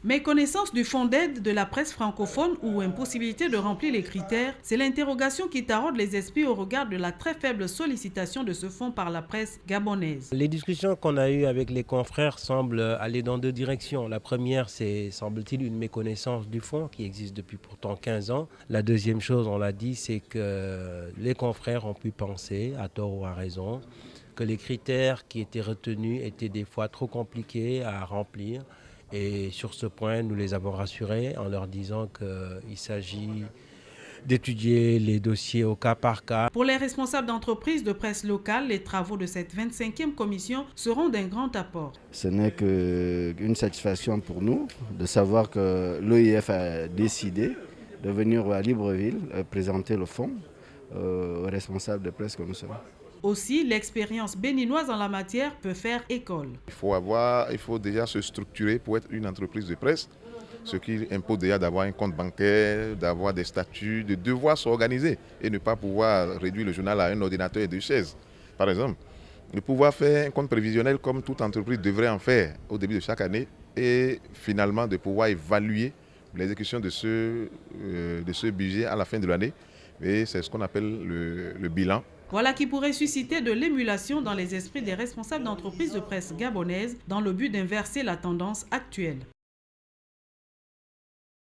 Méconnaissance du fonds d'aide de la presse francophone ou impossibilité de remplir les critères, c'est l'interrogation qui taraude les esprits au regard de la très faible sollicitation de ce fonds par la presse gabonaise. Les discussions qu'on a eues avec les confrères semblent aller dans deux directions. La première, c'est, semble-t-il, une méconnaissance du fonds qui existe depuis pourtant 15 ans. La deuxième chose, on l'a dit, c'est que les confrères ont pu penser, à tort ou à raison, que les critères qui étaient retenus étaient des fois trop compliqués à remplir. Et sur ce point, nous les avons rassurés en leur disant qu'il s'agit d'étudier les dossiers au cas par cas. Pour les responsables d'entreprises de presse locale, les travaux de cette 25e commission seront d'un grand apport. Ce n'est qu'une satisfaction pour nous de savoir que l'OIF a décidé de venir à Libreville présenter le fonds aux responsables de presse que nous sommes. Aussi, l'expérience béninoise en la matière peut faire école. Il faut déjà se structurer pour être une entreprise de presse, ce qui impose déjà d'avoir un compte bancaire, d'avoir des statuts, de devoir s'organiser et ne pas pouvoir réduire le journal à un ordinateur et deux chaises, par exemple. De pouvoir faire un compte prévisionnel comme toute entreprise devrait en faire au début de chaque année et finalement de pouvoir évaluer l'exécution de ce budget à la fin de l'année. Et c'est ce qu'on appelle le bilan. Voilà qui pourrait susciter de l'émulation dans les esprits des responsables d'entreprises de presse gabonaises dans le but d'inverser la tendance actuelle.